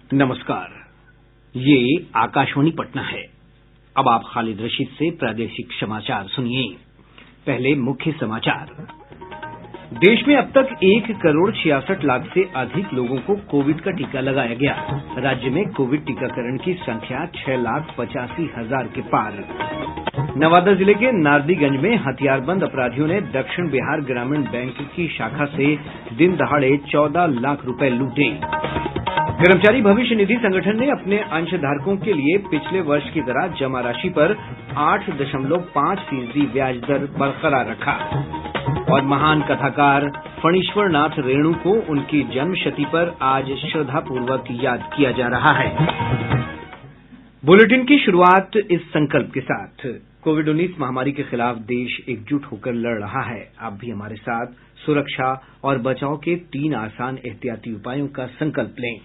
नमस्कार, ये आकाशवाणी पटना है। अब आप खालिद रशीद से प्रादेशिक समाचार सुनिए। पहले मुख्य समाचार। देश में अब तक 1,66,00,000 से अधिक लोगों को कोविड का टीका लगाया गया। राज्य में कोविड टीकाकरण की संख्या 6,85,000 के पार। नवादा जिले के नारदीगंज में हथियारबंद अपराधियों ने दक्षिण बिहार ग्रामीण बैंक की शाखा से दिन दहाड़े 14 लाख रुपए लूटे। कर्मचारी भविष्य निधि संगठन ने अपने अंशधारकों के लिए पिछले वर्ष की तरह जमा राशि पर 8.5% ब्याज दर बरकरार रखा। और महान कथाकार फणीश्वर नाथ रेणु को उनकी जन्मशती पर आज श्रद्धापूर्वक याद किया जा रहा है। बुलेटिन की शुरुआत इस संकल्प के साथ। कोविड-19 महामारी के खिलाफ देश एकजुट होकर लड़ रहा है। आप भी हमारे साथ सुरक्षा और बचाव के 3 आसान एहतियाती उपायों का संकल्प लें।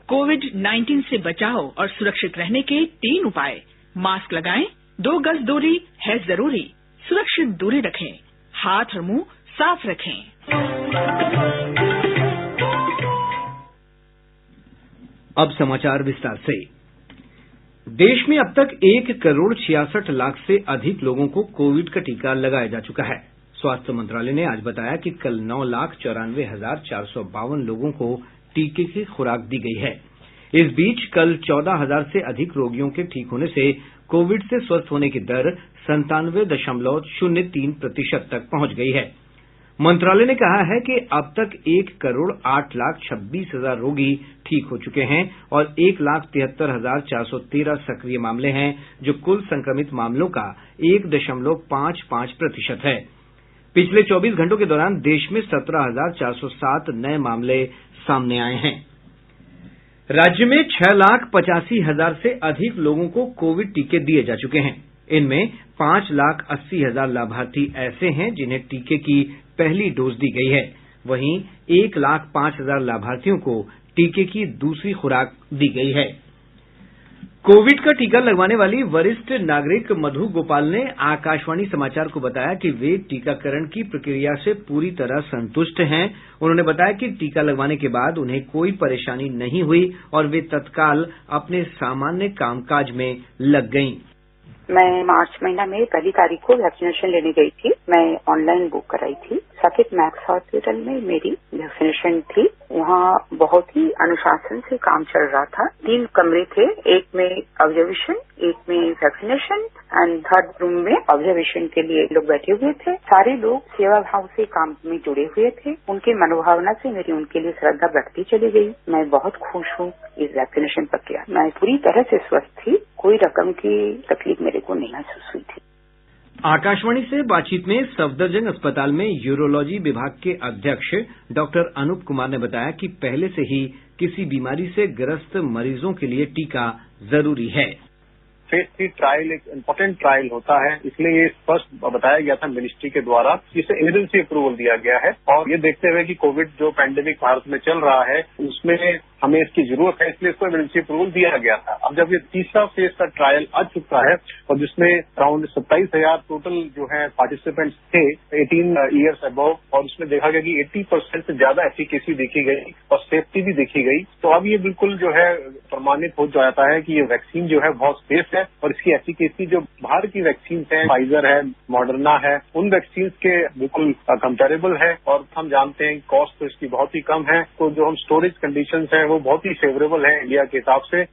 कोविड-19 से बचाव और सुरक्षित रहने के 3 उपाय। मास्क लगाएं, 2 गज दूरी है जरूरी, सुरक्षित दूरी रखें, हाथ और मुंह साफ रखें। अब समाचार विस्तार से। देश में अब तक 1,66,00,000 से अधिक लोगों को कोविड का टीका लगाया जा चुका है। स्वास्थ्य मंत्रालय ने आज बताया कि कल 9,94,452 लोगों को टीके की खुराक दी गई है। इस बीच कल 14,000 से अधिक रोगियों के ठीक होने से कोविड से स्वस्थ होने की दर 97.03% तक पहुंच गई है। मंत्रालय ने कहा है कि अब तक 1,08,26,000 रोगी ठीक हो चुके हैं और 1,73,413 सक्रिय मामले हैं, जो कुल संक्रमित मामलों का 1.55% है। पिछले 24 घंटों के दौरान देश में 17,407 नए मामले सामने आए हैं। राज्य में 6,85,000 से अधिक लोगों को कोविड टीके दिए जा चुके हैं। इनमें 5,80,000 लाभार्थी ऐसे हैं जिन्हें टीके की पहली डोज दी गई है। वहीं 1,05,000 लाभार्थियों को टीके की दूसरी खुराक दी गई है। कोविड का टीका लगवाने वाली वरिष्ठ नागरिक मधु गोपाल ने आकाशवाणी समाचार को बताया कि वे टीकाकरण की प्रक्रिया से पूरी तरह संतुष्ट हैं। उन्होंने बताया कि टीका लगवाने के बाद उन्हें कोई परेशानी नहीं हुई और वे तत्काल अपने सामान्य कामकाज में लग गईं। मैं मार्च महीना में 1 तारीख को वैक्सीनेशन लेने गई थी। मैं ऑनलाइन बुक कराई थी। साकेत मैक्स हॉस्पिटल में मेरी वैक्सीनेशन थी। वहाँ बहुत ही अनुशासन से काम चल रहा था। 3 कमरे थे, एक में ऑब्जर्वेशन, एक में वैक्सीनेशन एंड 3rd रूम में ऑब्जर्वेशन के लिए लोग बैठे हुए थे। सारे लोग सेवा भाव से काम में जुड़े हुए थे। उनकी मनोभावना से मेरी उनके लिए श्रद्धा बढ़ती चली गई। मैं बहुत खुश हूँ इस वैक्सीनेशन प्रक्रिया। मैं पूरी तरह से स्वस्थ थी, कोई रकम की तकलीफ मेरे को नहीं महसूस हुई थी। आकाशवाणी से बातचीत में सफदरजंग अस्पताल में यूरोलॉजी विभाग के अध्यक्ष डॉक्टर अनूप कुमार ने बताया कि पहले से ही किसी बीमारी से ग्रस्त मरीजों के लिए टीका जरूरी है। फेज 3 ट्रायल एक इम्पोर्टेंट ट्रायल होता है, इसलिए ये फर्स्ट बताया गया था मिनिस्ट्री के द्वारा, जिसे इमरजेंसी अप्रूवल दिया गया है। और ये देखते हुए कि कोविड जो पैंडेमिक भारत में चल रहा है उसमें हमें इसकी जरूरत है, इसलिए इसको इमरजेंसी अप्रूवल दिया गया था। अब जब ये तीसरा फेज का ट्रायल आ चुका है और जिसमें अराउंड 27,000 टोटल जो है पार्टिसिपेंट्स थे 18 ईयर्स अबव, और उसमें देखा गया कि 80% से ज्यादा एफिकेसी देखी गई और सेफ्टी भी देखी गई। तो अब ये बिल्कुल जो है प्रमाणित हो जाता है कि ये वैक्सीन जो है बहुत सेफ है और इसकी एफिकेसी जो बाहर की वैक्सीन है, फाइजर है, मॉडर्ना है, उन वैक्सीन के बिल्कुल कंपेरेबल है। और हम जानते हैं कॉस्ट तो इसकी बहुत ही कम है। तो जो हम स्टोरेज कंडीशंस हैं वो बहुत ही फेवरेबल है इंडिया के हिसाब से।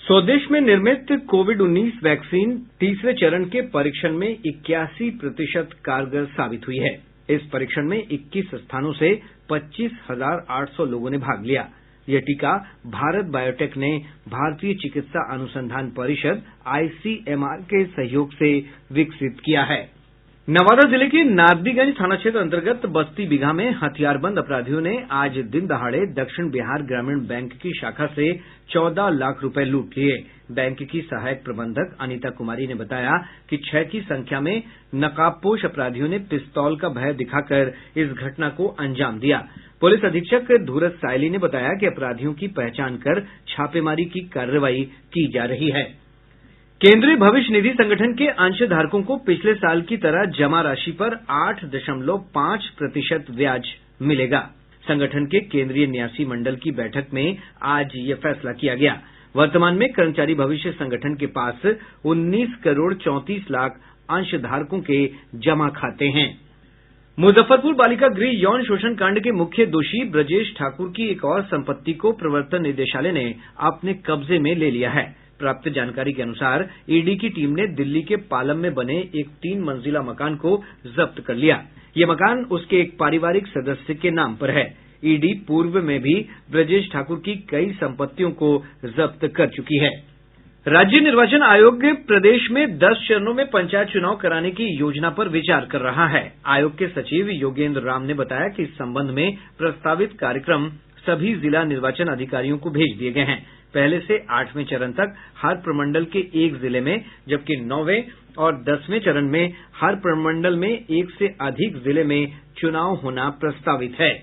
स्वदेश में निर्मित कोविड-19 वैक्सीन तीसरे चरण के परीक्षण में 81% कारगर साबित हुई है। इस परीक्षण में 21 स्थानों से 25,800 लोगों ने भाग लिया। यह टीका भारत बायोटेक ने भारतीय चिकित्सा अनुसंधान परिषद ICMR के सहयोग से विकसित किया है। नवादा जिले के नारदीगंज थाना क्षेत्र अंतर्गत बस्ती बिगहा में हथियारबंद अपराधियों ने आज दिन दहाड़े दक्षिण बिहार ग्रामीण बैंक की शाखा से 14 लाख रुपए लूट लिए। बैंक की सहायक प्रबंधक अनीता कुमारी ने बताया कि 6 की संख्या में नकाबपोश अपराधियों ने पिस्तौल का भय दिखाकर इस घटना को अंजाम दिया। पुलिस अधीक्षक धूरत सायली ने बताया कि अपराधियों की पहचान कर छापेमारी की कार्रवाई की जा रही है। केंद्रीय भविष्य निधि संगठन के अंशधारकों को पिछले साल की तरह जमा राशि पर 8.5% ब्याज मिलेगा। संगठन के केंद्रीय न्यासी मंडल की बैठक में आज ये फैसला किया गया। वर्तमान में कर्मचारी भविष्य संगठन के पास 19 करोड़ 34 लाख अंशधारकों के जमा खाते हैं। मुजफ्फरपुर बालिका गृह यौन शोषण कांड के मुख्य दोषी ब्रजेश ठाकुर की एक और संपत्ति को प्रवर्तन निदेशालय ने अपने कब्जे में ले लिया है। प्राप्त जानकारी के अनुसार ईडी की टीम ने दिल्ली के पालम में बने एक 3 मंजिला मकान को जब्त कर लिया। ये मकान उसके एक पारिवारिक सदस्य के नाम पर है। ईडी पूर्व में भी ब्रजेश ठाकुर की कई संपत्तियों को जब्त कर चुकी है। राज्य निर्वाचन आयोग प्रदेश में 10 चरणों में पंचायत चुनाव कराने की योजना पर विचार कर रहा है। आयोग के सचिव योगेंद्र राम ने बताया कि इस संबंध में प्रस्तावित कार्यक्रम सभी जिला निर्वाचन अधिकारियों को भेज दिए गए हैं। पहले से 8वें चरण तक हर प्रमंडल के एक जिले में, जबकि 9वें और 10वें चरण में हर प्रमंडल में एक से अधिक जिले में चुनाव होना प्रस्तावित है।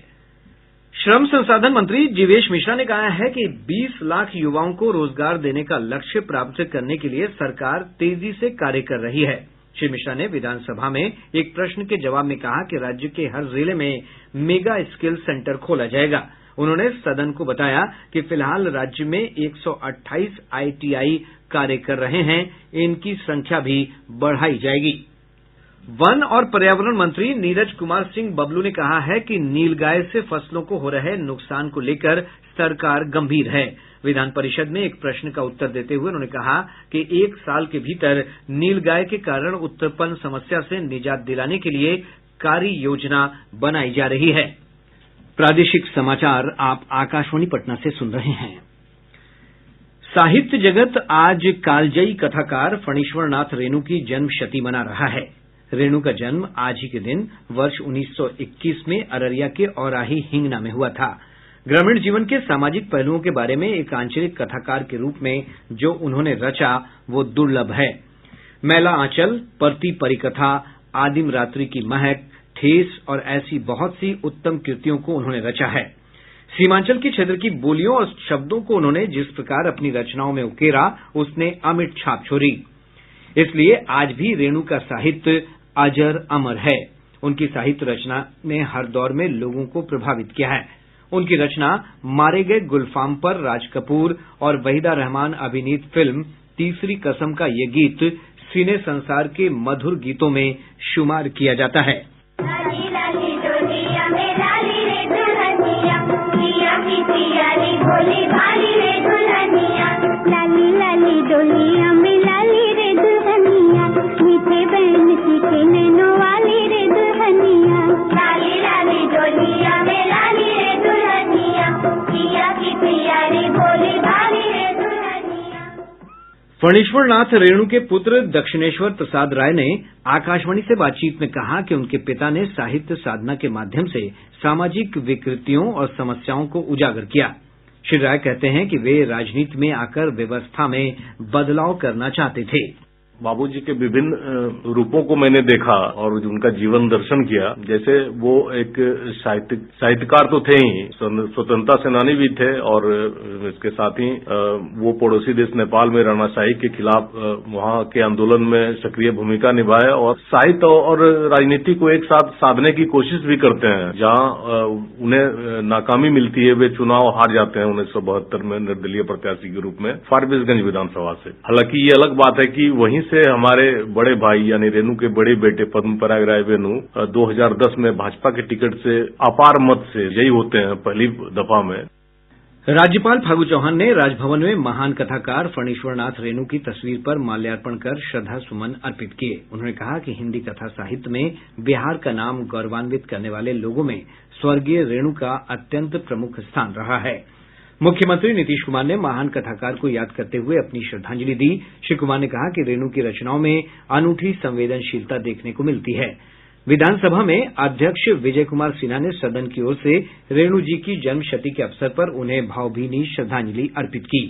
श्रम संसाधन मंत्री जीवेश मिश्रा ने कहा है कि 20 लाख युवाओं को रोजगार देने का लक्ष्य प्राप्त करने के लिए सरकार तेजी से कार्य कर रही है। श्री मिश्रा ने विधानसभा में एक प्रश्न के जवाब में कहा कि राज्य के हर जिले में मेगा स्किल सेंटर खोला जाएगा। उन्होंने सदन को बताया कि फिलहाल राज्य में 128 ITI कार्य कर रहे हैं, इनकी संख्या भी बढ़ाई जाएगी। वन और पर्यावरण मंत्री नीरज कुमार सिंह बबलू ने कहा है कि नीलगाय से फसलों को हो रहे नुकसान को लेकर सरकार गंभीर है। विधान परिषद में एक प्रश्न का उत्तर देते हुए उन्होंने कहा कि 1 साल के भीतर नीलगाय के कारण उत्पन्न समस्या से निजात दिलाने के लिए कार्य योजना बनाई जा रही है। प्रादेशिक समाचार आप आकाशवाणी पटना से सुन रहे हैं। साहित्य जगत आज कालजयी कथाकार फणीश्वर नाथ रेणु की जन्मशती मना रहा है। रेणु का जन्म आज ही के दिन वर्ष 1921 में अररिया के औराही हिंगना में हुआ था। ग्रामीण जीवन के सामाजिक पहलुओं के बारे में एक आंचलिक कथाकार के रूप में जो उन्होंने रचा वो दुर्लभ है। मैला आंचल, परती परिकथा, आदिम रात्रि की महक, ठेस और ऐसी बहुत सी उत्तम कृतियों को उन्होंने रचा है। सीमांचल के क्षेत्र की बोलियों और शब्दों को उन्होंने जिस प्रकार अपनी रचनाओं में उकेरा, उसने अमिट छाप छोड़ी। इसलिए आज भी रेणु का साहित्य अजर अमर है। उनकी साहित्य रचना ने हर दौर में लोगों को प्रभावित किया है। उनकी रचना मारे गए गुलफाम पर राज कपूर और वहीदा रहमान अभिनीत फिल्म तीसरी कसम का ये गीत सिने संसार के मधुर गीतों में शुमार किया जाता है। फणीश्वर नाथ रेणु के पुत्र दक्षिणेश्वर प्रसाद राय ने आकाशवाणी से बातचीत में कहा कि उनके पिता ने साहित्य साधना के माध्यम से सामाजिक विकृतियों और समस्याओं को उजागर किया। श्री राय कहते हैं कि वे राजनीति में आकर व्यवस्था में बदलाव करना चाहते थे। बाबूजी के विभिन्न रूपों को मैंने देखा और उनका जीवन दर्शन किया। जैसे वो एक साहित्यकार तो थे ही, स्वतंत्रता सेनानी भी थे और इसके साथ ही वो पड़ोसी देश नेपाल में राणाशाही के खिलाफ वहां के आंदोलन में सक्रिय भूमिका निभाए और साहित्य और राजनीति को एक साथ साधने की कोशिश भी करते हैं। जहां उन्हें नाकामी मिलती है, वे चुनाव हार जाते हैं 1972 में निर्दलीय प्रत्याशी के रूप में फारबिसगंज विधानसभा से। हालांकि ये अलग बात है कि वहीं से हमारे बड़े भाई यानी रेणु के बड़े बेटे पद्म पराग राय वेणु 2010 में भाजपा के टिकट से अपार मत से जयी होते हैं पहली दफा में। राज्यपाल फागू चौहान ने राजभवन में महान कथाकार फणीश्वर नाथ रेणु की तस्वीर पर माल्यार्पण कर श्रद्धा सुमन अर्पित किए। उन्होंने कहा कि हिन्दी कथा साहित्य में बिहार का नाम गौरवान्वित करने वाले लोगों में स्वर्गीय रेणु का अत्यंत प्रमुख स्थान रहा है। मुख्यमंत्री नीतीश कुमार ने महान कथाकार को याद करते हुए अपनी श्रद्धांजलि दी। श्री कुमार ने कहा कि रेणु की रचनाओं में अनूठी संवेदनशीलता देखने को मिलती है। विधानसभा में अध्यक्ष विजय कुमार सिन्हा ने सदन की ओर से रेणु जी की जन्मशती के अवसर पर उन्हें भावभीनी श्रद्धांजलि अर्पित की।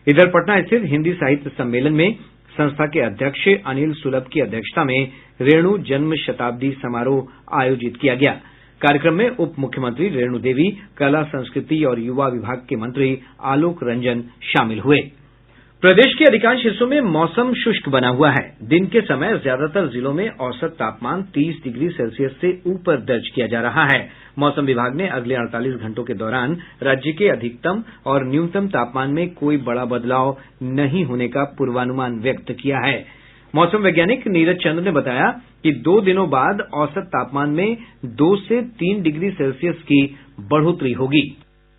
इधर पटना स्थित हिन्दी साहित्य सम्मेलन में संस्था के अध्यक्ष अनिल सुलभ की अध्यक्षता में रेणु जन्म शताब्दी समारोह आयोजित किया गया। कार्यक्रम में उप मुख्यमंत्री रेणु देवी, कला संस्कृति और युवा विभाग के मंत्री आलोक रंजन शामिल हुए। प्रदेश के अधिकांश हिस्सों में मौसम शुष्क बना हुआ है। दिन के समय ज्यादातर जिलों में औसत तापमान 30 डिग्री सेल्सियस से ऊपर दर्ज किया जा रहा है। मौसम विभाग ने अगले 48 घंटों के दौरान राज्य के अधिकतम और न्यूनतम तापमान में कोई बड़ा बदलाव नहीं होने का पूर्वानुमान व्यक्त किया है। मौसम वैज्ञानिक नीरज चंद्र ने बताया कि 2 दिनों बाद औसत तापमान में 2 से 3 डिग्री सेल्सियस की बढ़ोतरी होगी।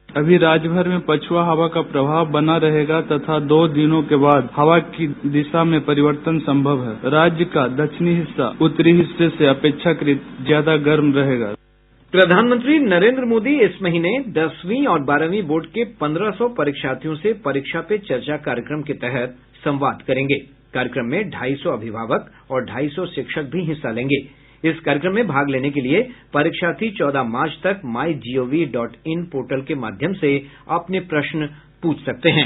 अभी राज्य भर में पछुआ हवा का प्रभाव बना रहेगा तथा 2 दिनों के बाद हवा की दिशा में परिवर्तन संभव है। राज्य का दक्षिणी हिस्सा उत्तरी हिस्से से अपेक्षाकृत ज्यादा गर्म रहेगा। प्रधानमंत्री नरेंद्र मोदी इस महीने 10वीं और 12वीं बोर्ड के 1500 परीक्षार्थियों से परीक्षा पे चर्चा कार्यक्रम के तहत संवाद करेंगे। कार्यक्रम में 250 अभिभावक और 250 शिक्षक भी हिस्सा लेंगे। इस कार्यक्रम में भाग लेने के लिए परीक्षार्थी 14 मार्च तक mygov.in पोर्टल के माध्यम से अपने प्रश्न पूछ सकते हैं।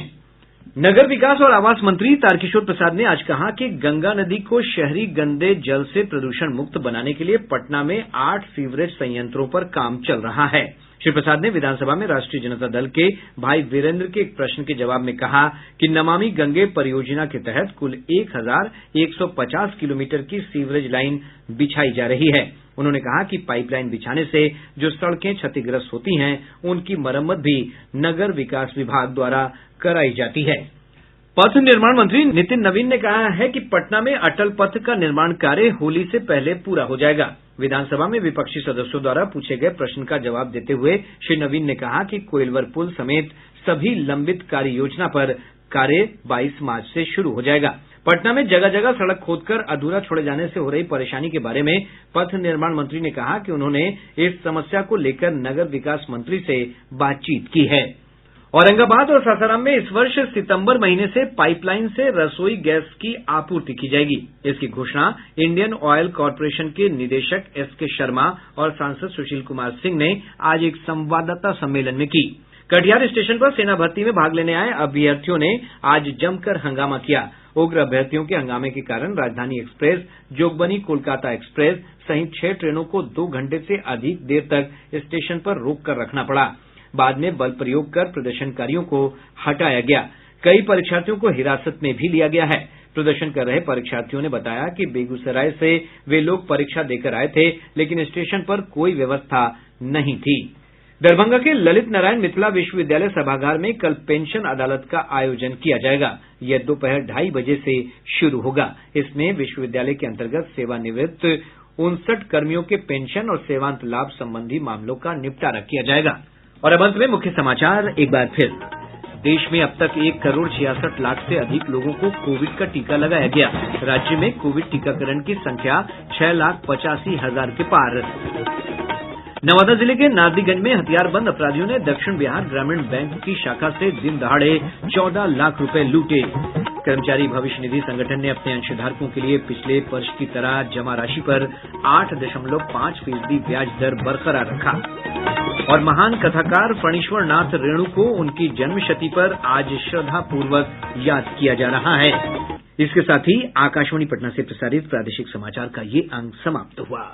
नगर विकास और आवास मंत्री तारकिशोर प्रसाद ने आज कहा कि गंगा नदी को शहरी गंदे जल से प्रदूषण मुक्त बनाने के लिए पटना में 8 सीवरेज संयंत्रों पर काम चल रहा है। श्री प्रसाद ने विधानसभा में राष्ट्रीय जनता दल के भाई वीरेंद्र के एक प्रश्न के जवाब में कहा कि नमामि गंगे परियोजना के तहत कुल 1150 किलोमीटर की सीवरेज लाइन बिछाई जा रही है। उन्होंने कहा कि पाइपलाइन बिछाने से जो सड़कें क्षतिग्रस्त होती हैं उनकी मरम्मत भी नगर विकास विभाग द्वारा कराई जाती है। पथ निर्माण मंत्री नितिन नवीन ने कहा है कि पटना में अटल पथ का निर्माण कार्य होली से पहले पूरा हो जाएगा। विधानसभा में विपक्षी सदस्यों द्वारा पूछे गए प्रश्न का जवाब देते हुए श्री नवीन ने कहा कि कोइलवर पुल समेत सभी लंबित कार्य योजना पर कार्य 22 मार्च से शुरू हो जाएगा। पटना में जगह जगह सड़क खोदकर अधूरा छोड़े जाने से हो रही परेशानी के बारे में पथ निर्माण मंत्री ने कहा कि उन्होंने इस समस्या को लेकर नगर विकास मंत्री से बातचीत की है। औरंगाबाद और सासाराम में इस वर्ष सितंबर महीने से पाइपलाइन से रसोई गैस की आपूर्ति की जाएगी। इसकी घोषणा इंडियन ऑयल कॉरपोरेशन के निदेशक एसके शर्मा और सांसद सुशील कुमार सिंह ने आज एक संवाददाता सम्मेलन में की। कटिहार स्टेशन पर सेना भर्ती में भाग लेने आए अभ्यर्थियों ने आज जमकर हंगामा किया। उग्र अभ्यर्थियों के हंगामे के कारण राजधानी एक्सप्रेस, जोगबनी कोलकाता एक्सप्रेस सहित 6 ट्रेनों को 2 घंटे से अधिक देर तक स्टेशन पर रोक कर रखना पड़ा। बाद में बल प्रयोग कर प्रदर्शनकारियों को हटाया गया। कई परीक्षार्थियों को हिरासत में भी लिया गया है। प्रदर्शन कर रहे परीक्षार्थियों ने बताया कि बेगूसराय से वे लोग परीक्षा देकर आए थे, लेकिन स्टेशन पर कोई व्यवस्था नहीं थी। दरभंगा के ललित नारायण मिथिला विश्वविद्यालय सभागार में कल पेंशन अदालत का आयोजन किया जाएगा। यह दोपहर 2:30 बजे से शुरू होगा। इसमें विश्वविद्यालय के अंतर्गत सेवानिवृत्त 59 कर्मियों के पेंशन और सेवांत लाभ संबंधी मामलों का निपटारा किया जाएगा। और अब अंत में मुख्य समाचार एक बार फिर। देश में अब तक 1,66,00,000 लाख से अधिक लोगों को कोविड का टीका लगाया गया। राज्य में कोविड टीकाकरण की संख्या 6,85,000 के पार। नवादा जिले के नारदीगंज में हथियारबंद अपराधियों ने दक्षिण बिहार ग्रामीण बैंक की शाखा से दिन दहाड़े 14 लाख रुपए लूटे। कर्मचारी भविष्य निधि संगठन ने अपने अंशधारकों के लिए पिछले वर्ष की तरह जमा राशि पर 8.5% ब्याज दर बरकरार रखा। और महान कथाकार फणीश्वर नाथ रेणु को उनकी जन्मशती पर आज श्रद्धापूर्वक याद किया जा रहा है। इसके साथ ही आकाशवाणी पटना से प्रसारित प्रादेशिक समाचार का ये अंक समाप्त हुआ।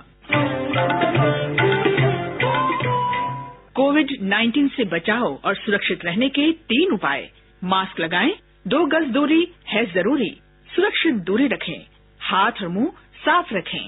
कोविड-19 से बचाव और सुरक्षित रहने के 3 उपाय। मास्क लगाएं, 2 गज दूरी है जरूरी, सुरक्षित दूरी रखें, हाथ और मुंह साफ रखें।